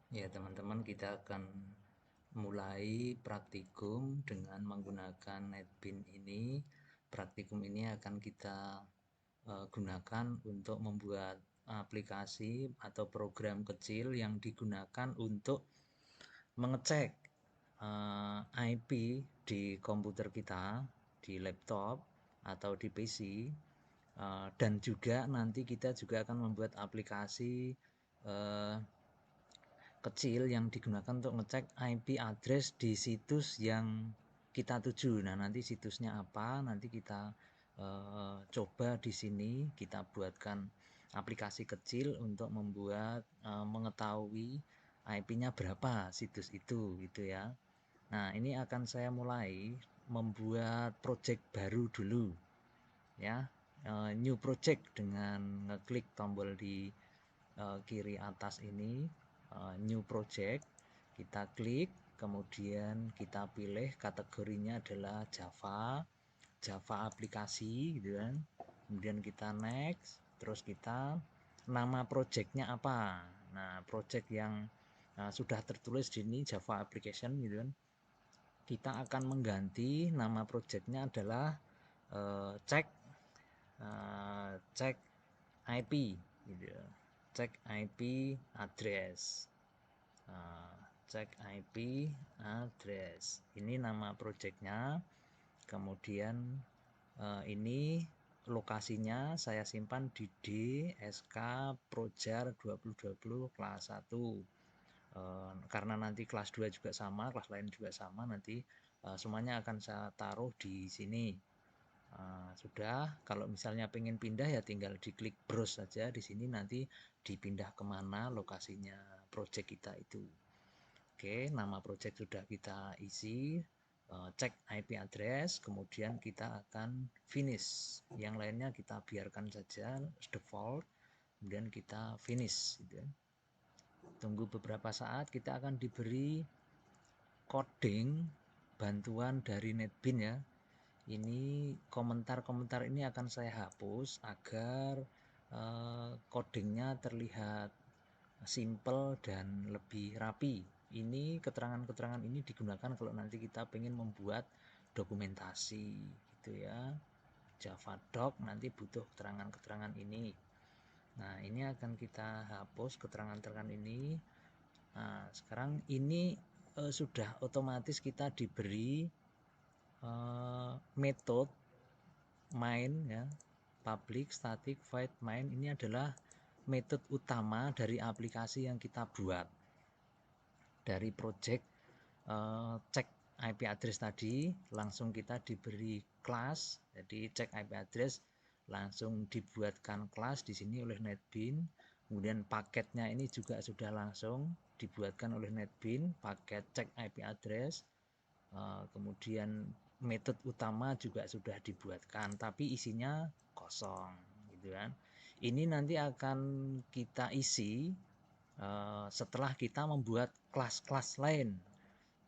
Ya, teman-teman, kita akan mulai praktikum dengan menggunakan NetBeans ini. Praktikum ini akan kita gunakan untuk membuat aplikasi atau program kecil yang digunakan untuk mengecek IP di komputer kita, di laptop atau di PC. Dan juga nanti kita juga akan membuat aplikasi eh, kecil yang digunakan untuk ngecek IP address di situs yang kita tuju. Nah, nanti situsnya apa? Nanti kita coba di sini kita buatkan aplikasi kecil untuk membuat mengetahui IP-nya berapa situs itu gitu ya. Nah, ini akan saya mulai membuat project baru dulu ya. New project dengan ngeklik tombol di kiri atas ini, new project, kita klik, kemudian kita pilih kategorinya adalah Java aplikasi gitu kan. Kemudian kita next, terus kita nama projectnya apa. Nah, project yang sudah tertulis di sini Java application gitu kan, kita akan mengganti nama projectnya adalah cek cek IP gitu ya. Cek IP address. Nah, cek IP address. Ini nama projectnya. Kemudian ini lokasinya saya simpan di DSK Projar 2020 kelas 1. Karena nanti kelas 2 juga sama, kelas lain juga sama, nanti semuanya akan saya taruh di sini. Sudah, kalau misalnya pengen pindah ya tinggal diklik browse saja di sini, nanti dipindah kemana lokasinya project kita itu. Oke, nama project sudah kita isi, cek IP address, kemudian kita akan finish. Yang lainnya kita biarkan saja default, kemudian kita finish gitu ya. Tunggu beberapa saat, kita akan diberi coding bantuan dari NetBeans ya. Ini komentar-komentar ini akan saya hapus agar codingnya terlihat simple dan lebih rapi. Ini keterangan-keterangan ini digunakan kalau nanti kita pengen membuat dokumentasi gitu ya. Java doc nanti butuh keterangan-keterangan ini. Nah, ini akan kita hapus keterangan-keterangan ini. Nah, sekarang ini sudah otomatis kita diberi metode main ya, public static void main. Ini adalah metode utama dari aplikasi yang kita buat dari project cek IP address tadi. Langsung kita diberi kelas, jadi cek IP address langsung dibuatkan kelas di sini oleh NetBeans. Kemudian paketnya ini juga sudah langsung dibuatkan oleh NetBeans, paket cek IP address. Kemudian metode utama juga sudah dibuatkan, tapi isinya kosong gitu kan. Ini nanti akan kita isi setelah kita membuat kelas-kelas lain.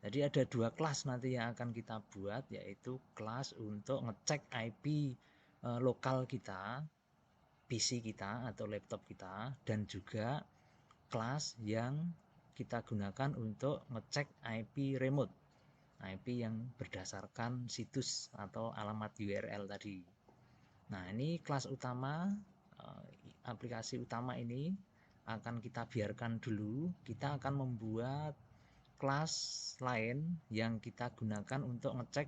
Jadi ada dua kelas nanti yang akan kita buat, yaitu kelas untuk ngecek IP lokal kita, PC kita atau laptop kita, dan juga kelas yang kita gunakan untuk ngecek IP remote, IP yang berdasarkan situs atau alamat URL tadi. Nah, ini kelas utama, aplikasi utama ini akan kita biarkan dulu. Kita akan membuat kelas lain yang kita gunakan untuk ngecek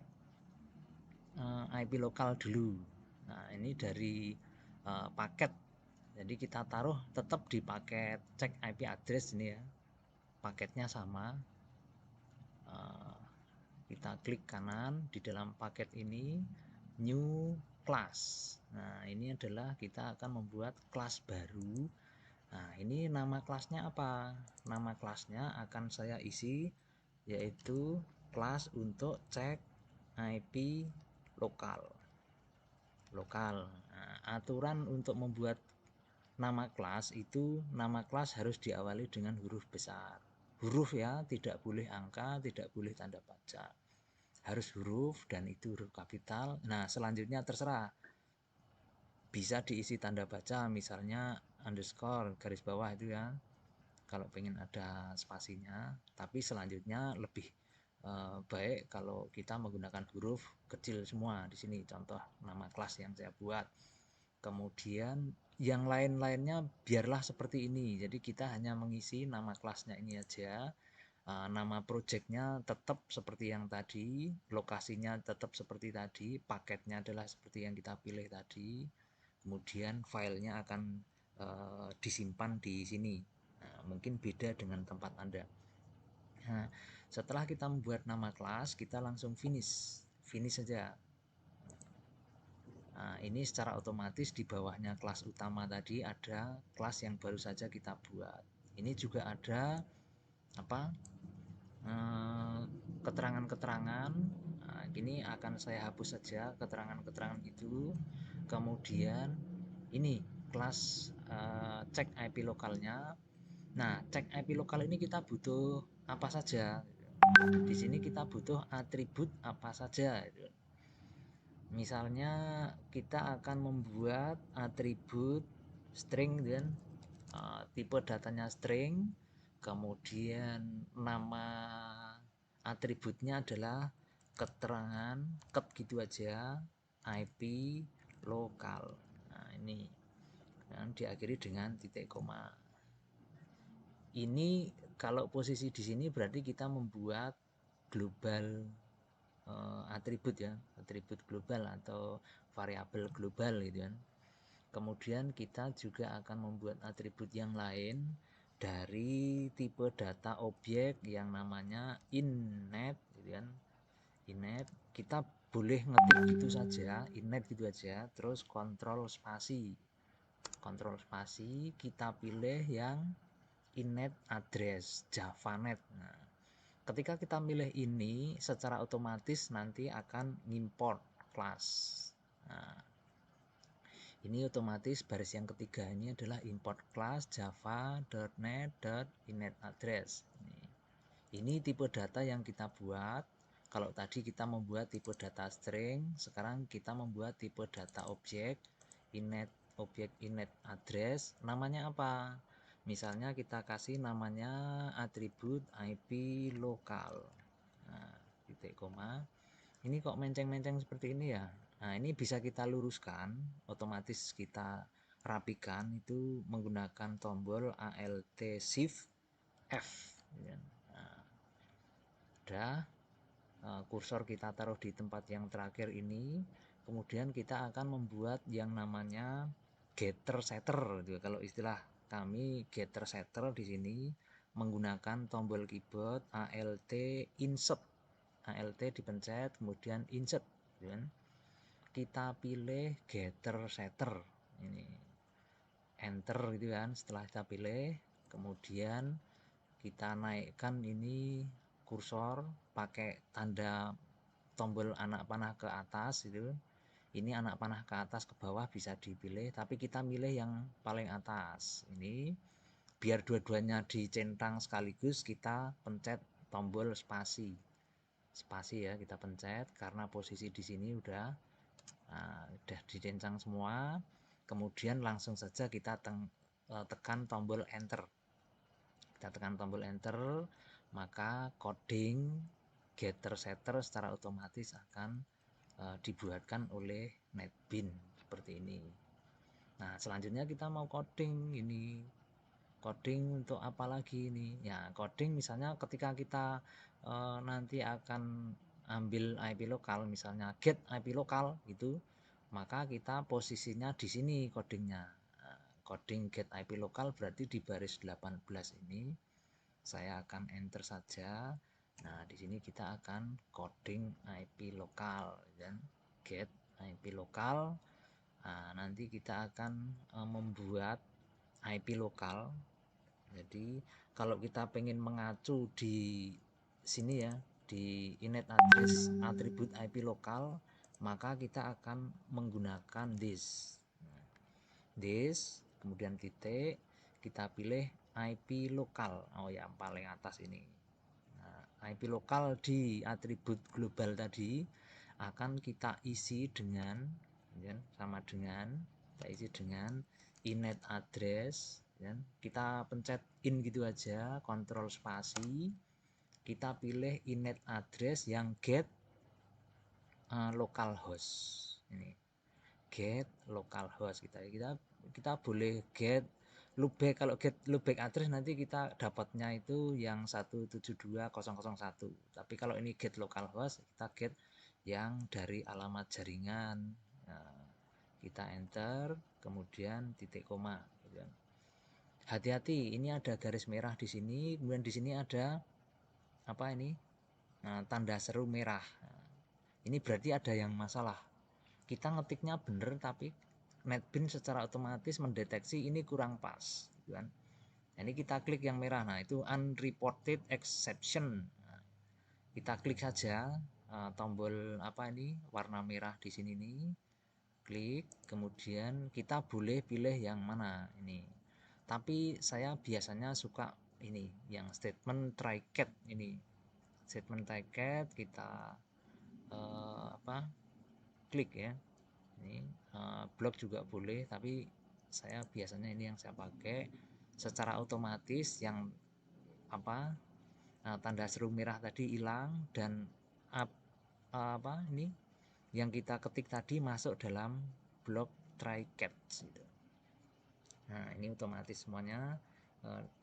IP lokal dulu. Nah, ini dari paket. Jadi kita taruh tetap di paket cek IP address ini ya. Paketnya sama. Kita klik kanan di dalam paket ini, new class. Nah, ini adalah kita akan membuat kelas baru. Nah, ini nama kelasnya apa? Nama kelasnya akan saya isi, yaitu kelas untuk cek IP lokal. Nah, aturan untuk membuat nama kelas itu, nama kelas harus diawali dengan huruf besar. Huruf ya, tidak boleh angka, tidak boleh tanda baca. Harus huruf dan itu huruf kapital. Nah, selanjutnya terserah. Bisa diisi tanda baca, misalnya underscore garis bawah itu ya. kalau pengen ada spasinya, tapi selanjutnya lebih baik kalau kita menggunakan huruf kecil semua di sini, contoh nama kelas yang saya buat. Kemudian yang lain-lainnya biarlah seperti ini, jadi kita hanya mengisi nama kelasnya ini aja. Nama projectnya tetap seperti yang tadi, lokasinya tetap seperti tadi, paketnya adalah seperti yang kita pilih tadi, kemudian filenya akan disimpan di sini. Mungkin beda dengan tempat Anda. Nah, setelah kita membuat nama kelas, kita langsung finish saja. Nah, ini secara otomatis di bawahnya kelas utama tadi ada kelas yang baru saja kita buat. Ini juga ada apa? Keterangan-keterangan. Nah, ini akan saya hapus saja keterangan-keterangan itu. Kemudian ini kelas cek IP lokalnya. Nah, cek IP lokal ini kita butuh apa saja? Di sini kita butuh atribut apa saja? Misalnya kita akan membuat atribut string dan tipe datanya string, kemudian nama atributnya adalah keterangan ket gitu aja, IP lokal. Nah, ini dan diakhiri dengan titik koma. Ini kalau posisi di sini berarti kita membuat global atribut ya, atribut global atau variabel global gitu kan. Kemudian kita juga akan membuat atribut yang lain dari tipe data objek yang namanya init gitu kan. Init kita boleh ngetik gitu saja, init gitu aja, terus kontrol spasi. Kontrol spasi kita pilih yang init address javanet. Nah, ketika kita milih ini secara otomatis nanti akan import class. Nah, ini otomatis baris yang ketiga ini adalah import class java.net.initAddress. Ini tipe data yang kita buat. Kalau tadi kita membuat tipe data string, sekarang kita membuat tipe data objek init address. Namanya apa? Misalnya kita kasih namanya atribut IP lokal. Nah, titik koma. Ini kok menceng-menceng seperti ini ya? Nah, ini bisa kita luruskan, otomatis kita rapikan itu menggunakan tombol Alt Shift F. Nah, udah kursor kita taruh di tempat yang terakhir ini, kemudian kita akan membuat yang namanya getter setter. Kalau istilah kami getter setter di sini menggunakan tombol keyboard Alt insert. Alt dipencet kemudian insert kan? Kita pilih getter setter ini enter gitu kan. Setelah kita pilih kemudian kita naikkan ini kursor pakai tanda tombol anak panah ke atas itu. Ini anak panah ke atas ke bawah bisa dipilih, tapi kita milih yang paling atas ini biar dua-duanya dicentang sekaligus. Kita pencet tombol spasi ya, kita pencet karena posisi di sini udah dicencang semua. Kemudian langsung saja kita tekan tombol enter. Kita tekan tombol enter, maka coding getter setter secara otomatis akan dibuatkan oleh NetBeans seperti ini. Nah, selanjutnya kita mau coding ini. Coding untuk apa lagi ini? Ya, coding misalnya ketika kita nanti akan ambil IP lokal, misalnya get IP lokal gitu, maka kita posisinya di sini codingnya. Nah, coding get IP lokal berarti di baris 18 ini. Saya akan enter saja. Nah, di sini kita akan coding IP lokal dan get IP lokal. Nah, nanti kita akan membuat IP lokal. Jadi kalau kita pengen mengacu di sini ya, di init address atribut IP lokal, maka kita akan menggunakan this kemudian titik, kita pilih IP lokal. Oh ya, paling atas ini. Nah, IP lokal di atribut global tadi akan kita isi dengan sama dengan kita isi dengan init address ya. Kita pencet in gitu aja, kontrol spasi, kita pilih init address yang get localhost. Ini get localhost, kita boleh get loopback. Kalau get loopback address nanti kita dapatnya itu yang 172.0.1, tapi kalau ini get localhost, kita get yang dari alamat jaringan. Nah, kita enter, kemudian titik koma. Hati-hati, ini ada garis merah di sini, kemudian di sini ada apa ini? Nah, tanda seru merah. Nah, ini berarti ada yang masalah. Kita ngetiknya bener, tapi NetBeans secara otomatis mendeteksi ini kurang pas, kan? Ini kita klik yang merah, nah itu unreported exception. Nah, kita klik saja tombol apa ini warna merah di sini nih, klik, kemudian kita boleh pilih yang mana ini. Tapi saya biasanya suka ini yang statement try catch ini. Statement try catch kita klik ya. Ini blok juga boleh, tapi saya biasanya ini yang saya pakai secara otomatis, yang tanda seru merah tadi hilang dan ini yang kita ketik tadi masuk dalam blok try catch gitu. Nah, ini otomatis semuanya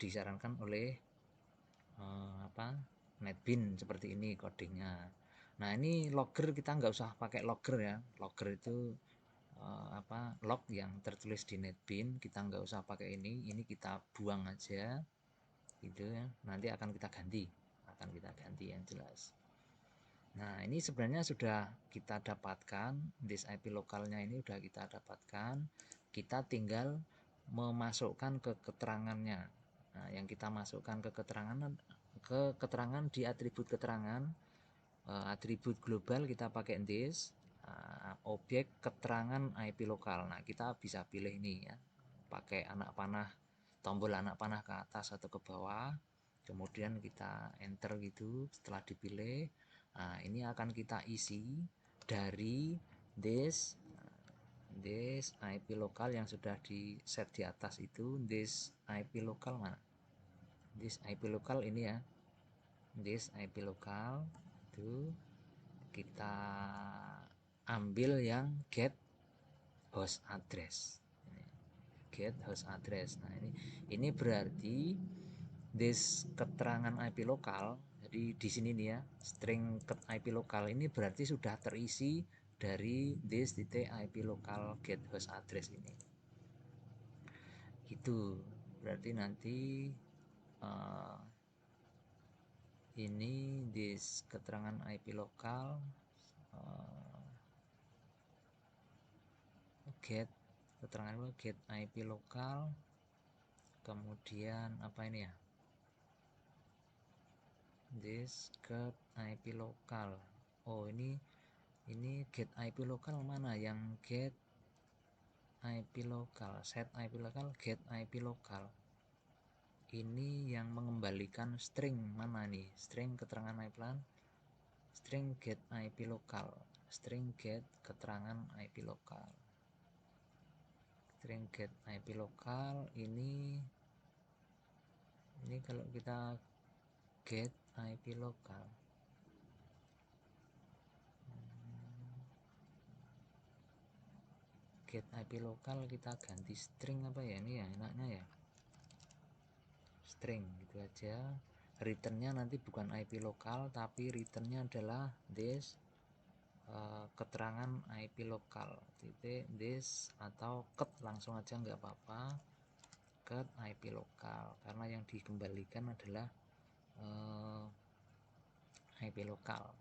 disarankan oleh NetBeans seperti ini codingnya. Nah, ini logger kita nggak usah pakai logger ya. Logger itu log yang tertulis di NetBeans, kita nggak usah pakai ini kita buang aja gitu ya. Nanti akan kita ganti yang jelas. Nah, ini sebenarnya sudah kita dapatkan, disk IP lokalnya ini sudah kita dapatkan, kita tinggal memasukkan ke keterangannya. Nah, yang kita masukkan ke keterangan di atribut keterangan, atribut global kita pakai disk, objek keterangan IP lokal. Nah, kita bisa pilih ini ya, pakai anak panah, tombol anak panah ke atas atau ke bawah, kemudian kita enter gitu. Setelah dipilih, nah ini akan kita isi dari disk IP lokal yang sudah di set di atas itu. Disk IP lokal mana? Disk IP lokal ini ya, disk IP lokal itu kita ambil yang get host address. Get host address. Nah, ini berarti disk keterangan IP lokal. Jadi di sini nih ya, string IP lokal ini berarti sudah terisi dari disk titik IP lokal get host address ini. Gitu. Berarti nanti ini disk keterangan IP lokal get keterangan get IP lokal, kemudian apa ini ya, disk get IP lokal. Oh, ini get IP lokal mana? Yang get IP lokal, set IP lokal, get IP lokal. Ini yang mengembalikan string mana nih? String keterangan IP lokal, string get IP lokal, string get keterangan IP lokal. String get IP lokal ini kalau kita get IP lokal, get IP lokal kita ganti string apa ya ini ya, enaknya ya string gitu aja. Returnnya nanti bukan IP lokal, tapi returnnya adalah this keterangan IP lokal titik this, atau ket langsung aja nggak apa-apa, ket IP lokal, karena yang dikembalikan adalah IP lokal.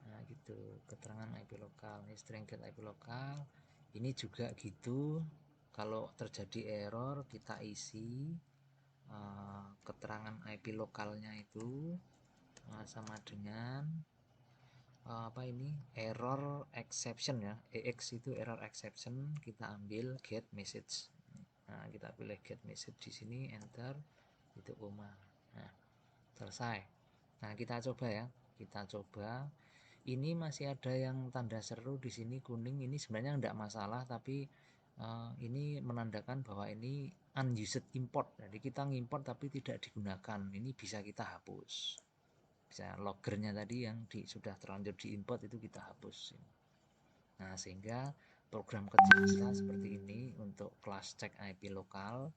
Nah gitu, keterangan IP lokal. Ini string get IP lokal. Ini juga gitu, kalau terjadi error kita isi keterangan IP lokalnya itu sama dengan error exception ya, EX itu error exception, kita ambil get message. Nah, kita pilih get message di sini, enter, itu koma. Nah, selesai. Nah, kita coba ya, ini masih ada yang tanda seru di sini kuning. Ini sebenarnya enggak masalah, tapi ini menandakan bahwa ini unused import, jadi kita ngimport tapi tidak digunakan, ini bisa kita hapus. Bisa loggernya tadi yang sudah terlanjur diimport itu kita hapus. Nah, sehingga program kecil kita seperti ini untuk kelas cek IP lokal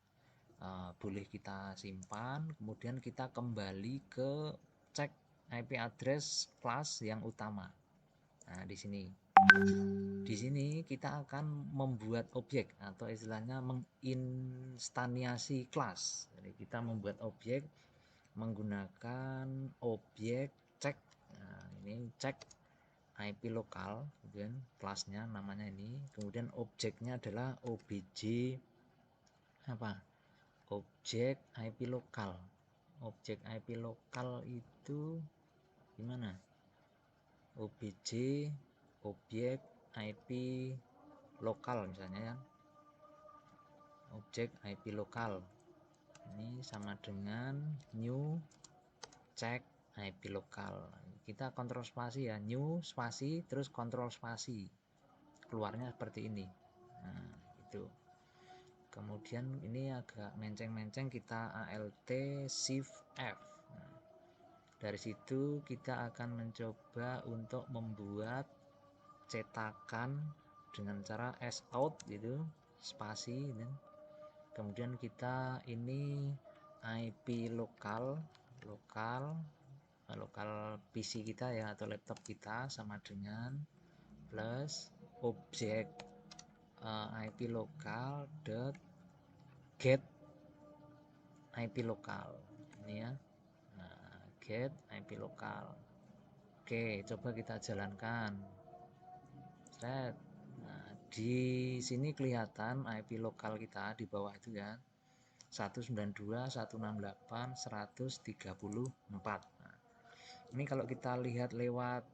boleh kita simpan, kemudian kita kembali ke cek IP address kelas yang utama. Nah, di sini kita akan membuat objek atau istilahnya menginstansiasi kelas. Jadi kita membuat objek menggunakan objek cek. Nah, ini cek IP lokal, kemudian kelasnya namanya ini, kemudian objeknya adalah obj apa? Objek IP lokal. Objek IP lokal itu gimana? Obj objek IP lokal misalnya ya. Objek IP lokal. Ini sama dengan new check IP lokal. Kita kontrol spasi ya, new spasi terus kontrol spasi. Keluarnya seperti ini. Nah, itu. Kemudian ini agak menceng-menceng, kita alt shift F. Nah, dari situ kita akan mencoba untuk membuat cetakan dengan cara out gitu, spasi gitu. Kemudian kita ini IP lokal PC kita ya atau laptop kita sama dengan plus objek IP lokal dot get IP lokal ini ya. Nah, get IP lokal. Oke, coba kita jalankan. Set. Nah, di sini kelihatan IP lokal kita di bawah itu ya. 192.168.134. Nah, ini kalau kita lihat lewat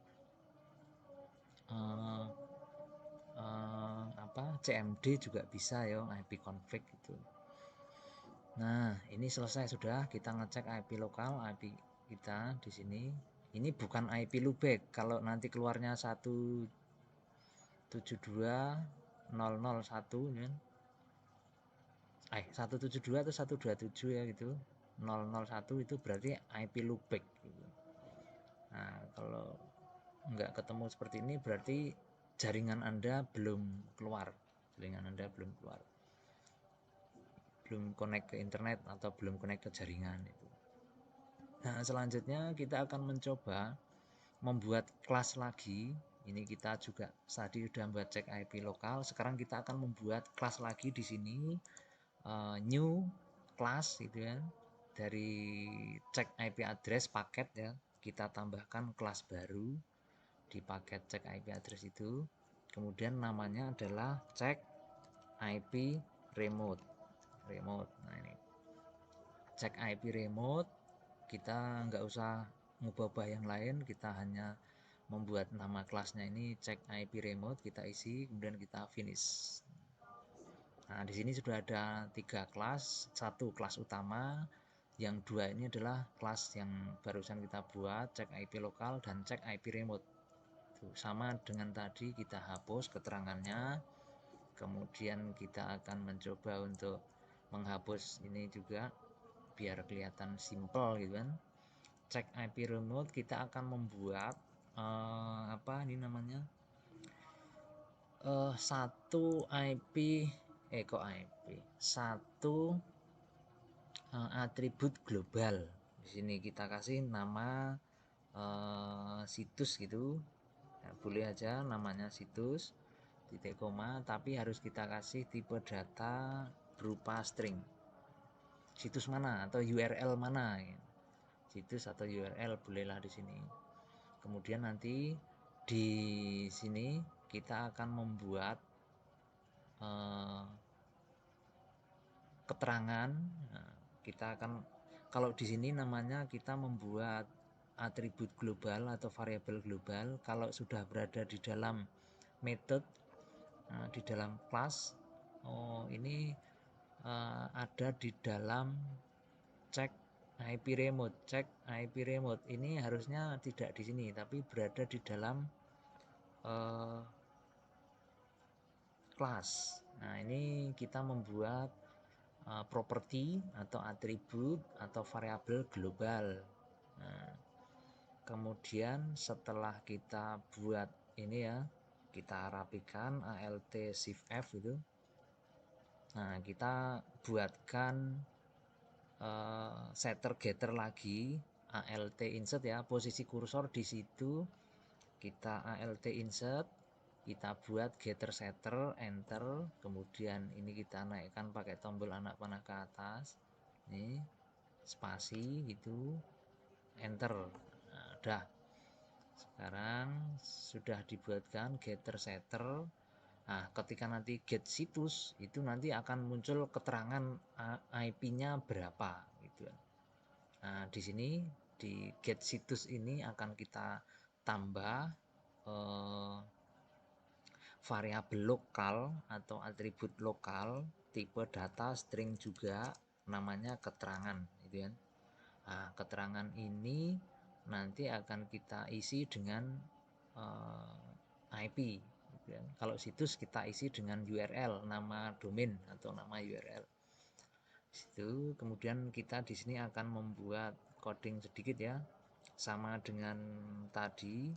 CMD juga bisa ya, IP config itu. Nah, ini selesai sudah, kita ngecek IP lokal, IP kita di sini. Ini bukan IP loopback. Kalau nanti keluarnya 172.001 ya. 172 atau 127 ya gitu. 001 itu berarti IP loopback gitu. Nah, kalau nggak ketemu seperti ini berarti jaringan Anda belum keluar. Belum connect ke internet atau belum connect ke jaringan itu. Nah, selanjutnya kita akan mencoba membuat kelas lagi. Ini kita juga tadi sudah membuat cek IP lokal. Sekarang kita akan membuat kelas lagi di sini, new class gitu ya. Dari cek IP address paket ya, kita tambahkan kelas baru di paket cek IP address itu. Kemudian namanya adalah cek IP remote. Nah, ini cek IP remote, kita nggak usah ngubah yang lain, kita hanya membuat nama kelasnya ini cek IP remote, kita isi, kemudian kita finish. Nah, di sini sudah ada 3 kelas, 1 kelas utama, yang 2 ini adalah kelas yang barusan kita buat, cek IP lokal dan cek IP remote. Tuh, sama dengan tadi, kita hapus keterangannya, kemudian kita akan mencoba untuk menghapus ini juga biar kelihatan simple gitu kan. Cek IP remote, kita akan membuat satu atribut global. Di sini kita kasih nama situs gitu. Nah, boleh aja namanya situs titik koma, tapi harus kita kasih tipe data berupa string. Situs mana atau URL mana? Situs atau URL bolehlah di sini. Kemudian nanti di sini kita akan membuat keterangan. Nah, kita akan, kalau di sini namanya kita membuat atribut global atau variabel global. Kalau sudah berada di dalam method, di dalam kelas, ini ada di dalam cek IP remote. Cek IP remote ini harusnya tidak di sini, tapi berada di dalam kelas. Nah, ini kita membuat properti atau atribut atau variabel global. Nah, kemudian setelah kita buat ini ya, kita rapikan alt shift F itu. Nah, kita buatkan setter getter lagi, alt insert ya, posisi kursor di situ, kita alt insert, kita buat getter setter, enter, kemudian ini kita naikkan pakai tombol anak panah ke atas, ini spasi gitu, enter. Nah, udah. Sekarang sudah dibuatkan getter setter. Nah, ketika nanti get situs itu nanti akan muncul keterangan IP-nya berapa gitu. Nah, di sini di get situs ini akan kita tambah variabel lokal atau atribut lokal tipe data string juga, namanya keterangan gitu kan. Nah, keterangan ini nanti akan kita isi dengan IP gitu kan. Kalau situs kita isi dengan URL, nama domain atau nama URL. Situ kemudian kita di sini akan membuat coding sedikit ya, sama dengan tadi.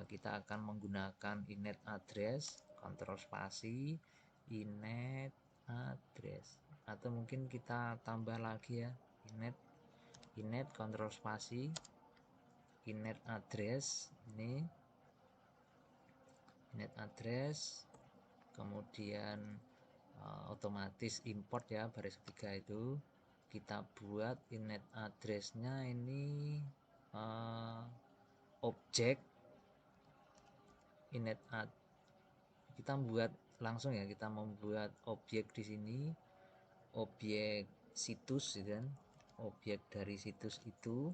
Kita akan menggunakan init address, kontrol spasi, init address, atau mungkin kita tambah lagi ya, init kontrol spasi, init address, ini init address, kemudian otomatis import ya, baris ketiga itu kita buat init addressnya ini objek init kita buat langsung ya, kita membuat objek di sini, objek situs gitu kan, objek dari situs itu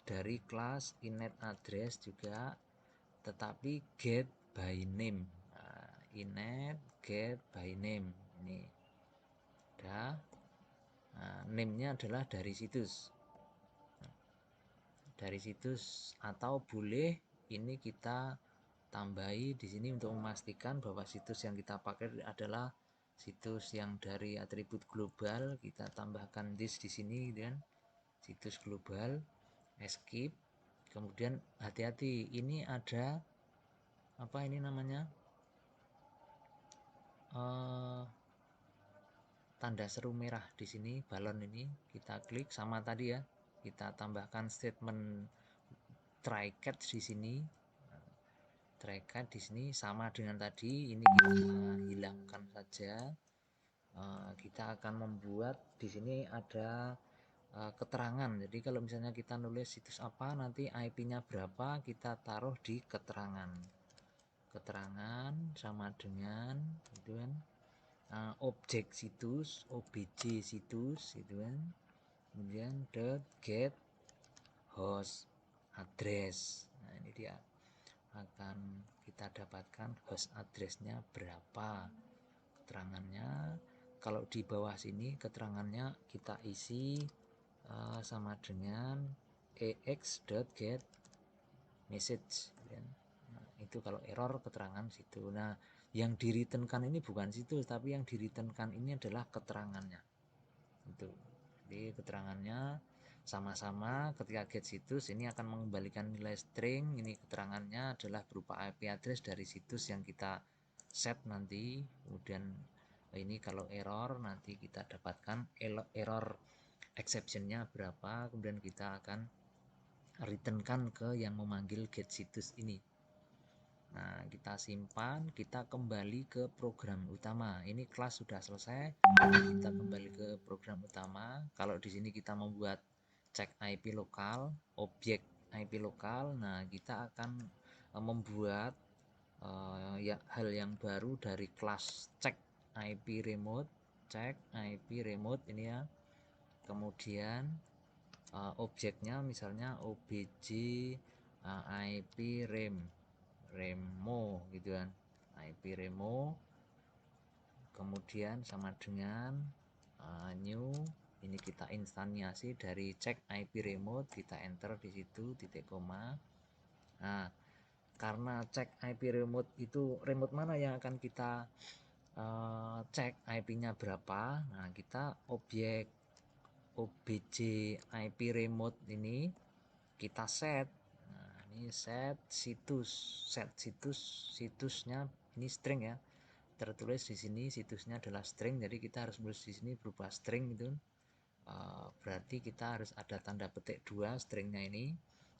dari kelas init address juga, tetapi get by name. Nah, init get by name ini udah. Nah, name-nya adalah dari situs, atau boleh ini kita tambahi di sini untuk memastikan bahwa situs yang kita pakai adalah situs yang dari atribut global. Kita tambahkan this di sini gitu kan, situs global, escape. Kemudian hati-hati, ini ada apa ini namanya, tanda seru merah di sini, balon ini kita klik sama tadi ya, kita tambahkan statement try catch di sini. Try catch di sini sama dengan tadi, ini kita hilangkan saja. Kita akan membuat di sini ada keterangan. Jadi kalau misalnya kita nulis situs apa, nanti IP-nya berapa, kita taruh di keterangan. Keterangan sama dengan gitu kan, objek situs, obj situs gitu kan, kemudian dot get host address. Nah, ini dia akan kita dapatkan host addressnya berapa, keterangannya. Kalau di bawah sini keterangannya kita isi sama dengan ex.get message ya. Nah, itu kalau error keterangan situ. Nah, yang direturnkan ini bukan situs, tapi yang direturnkan ini adalah keterangannya itu. Jadi keterangannya sama-sama, ketika get situs ini akan mengembalikan nilai string, ini keterangannya adalah berupa IP address dari situs yang kita set nanti. Kemudian ini kalau error nanti kita dapatkan error exceptionnya berapa, kemudian kita akan returnkan ke yang memanggil get situs ini. Nah, kita simpan, kita kembali ke program utama. Ini kelas sudah selesai. Kita kembali ke program utama. Kalau di sini kita membuat cek IP lokal, objek IP lokal. Nah, kita akan membuat hal yang baru dari kelas cek IP remote, cek IP remote ini ya. Kemudian objeknya misalnya obj IP remo gitu kan, IP remo, kemudian sama dengan new, ini kita instansiasi dari cek IP remote, kita enter di situ titik koma. Nah, karena cek IP remote itu remote mana yang akan kita cek IP-nya berapa. Nah, kita objek obj IP remote ini kita set. Nah, ini set situsnya ini string ya, tertulis di sini situsnya adalah string, jadi kita harus menulis di sini berupa string gitu. Berarti kita harus ada tanda petik 2 stringnya ini.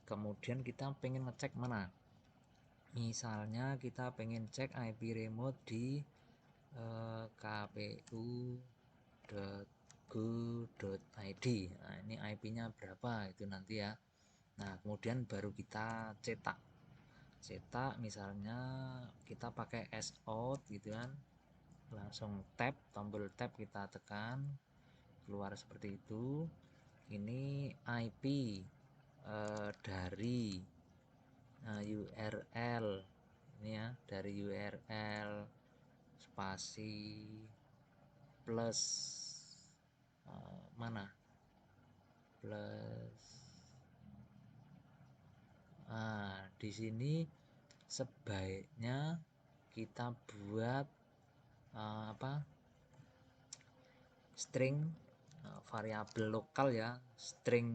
Kemudian kita pengen ngecek mana, misalnya kita pengen cek IP remote di kpu.go.id. Nah, ini IP-nya berapa itu nanti ya. Nah, kemudian baru kita cetak misalnya kita pakai sout gitu kan, langsung tab, tombol tab kita tekan, keluar seperti itu. Ini IP dari URL ini ya, dari URL spasi plus mana plus di sini sebaiknya kita buat string variabel lokal ya, string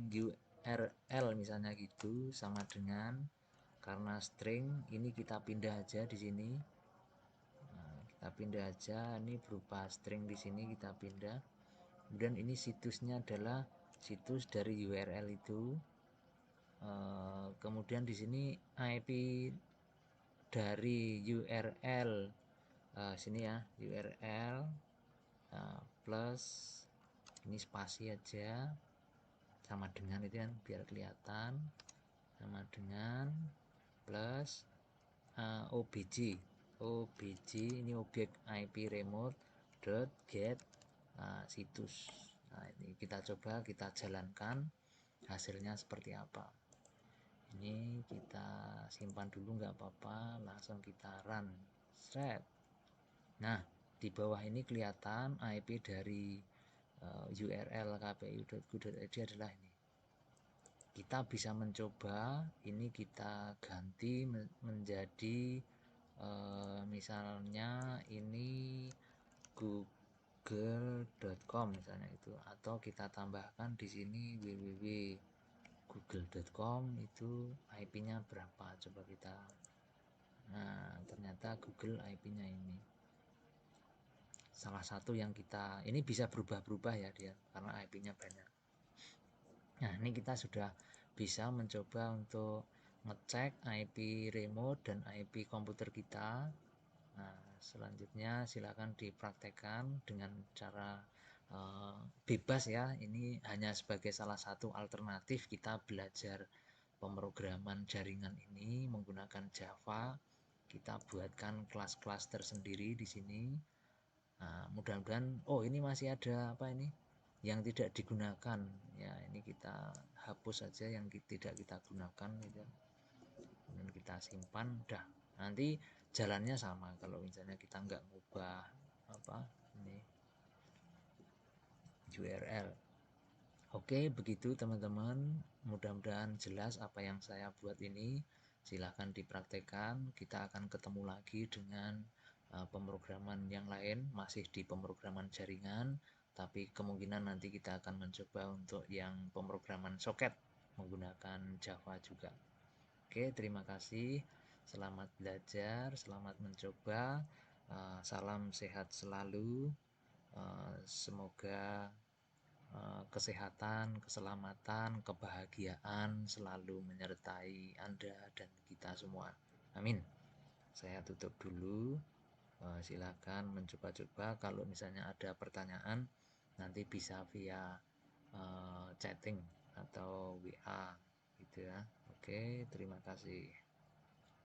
URL misalnya gitu, sama dengan, karena string ini kita pindah aja di sini. Kita pindah aja, ini berupa string di sini kita pindah. Kemudian ini situsnya adalah situs dari URL itu. Kemudian di sini IP dari URL sini ya, URL plus ini spasi aja, sama dengan itu kan biar kelihatan, sama dengan plus obj ini objek IP remote dot get situs. Nah, ini kita coba, kita jalankan hasilnya seperti apa. Ini kita simpan dulu nggak apa-apa, langsung kita run set. Nah, di bawah ini kelihatan IP dari URL kpu.go.id adalah ini. Kita bisa mencoba ini, kita ganti menjadi misalnya ini google.com misalnya itu, atau kita tambahkan di sini www.google.com itu IP-nya berapa, coba kita. Nah, ternyata Google IP-nya ini salah satu yang kita, ini bisa berubah-berubah ya dia karena IP-nya banyak. Nah, ini kita sudah bisa mencoba untuk ngecek IP remote dan IP komputer kita. Nah, selanjutnya silakan dipraktekkan dengan cara bebas ya. Ini hanya sebagai salah satu alternatif kita belajar pemrograman jaringan ini menggunakan Java. Kita buatkan kelas-kelas tersendiri di sini. Nah, mudah-mudahan ini masih ada apa ini yang tidak digunakan ya, ini kita hapus saja yang tidak kita gunakan gitu. Dan kita simpan, udah, nanti jalannya sama kalau misalnya kita nggak ngubah ini URL. Oke, begitu teman-teman, mudah-mudahan jelas apa yang saya buat ini. Silahkan dipraktekkan, kita akan ketemu lagi dengan pemrograman yang lain, masih di pemrograman jaringan, tapi kemungkinan nanti kita akan mencoba untuk yang pemrograman soket menggunakan Java juga. Oke, terima kasih, selamat belajar, selamat mencoba, salam sehat selalu, semoga kesehatan, keselamatan, kebahagiaan selalu menyertai Anda dan kita semua. Amin. Saya tutup dulu. Silakan mencoba-coba. Kalau misalnya ada pertanyaan, nanti bisa via chatting atau WA gitu ya. Oke, terima kasih.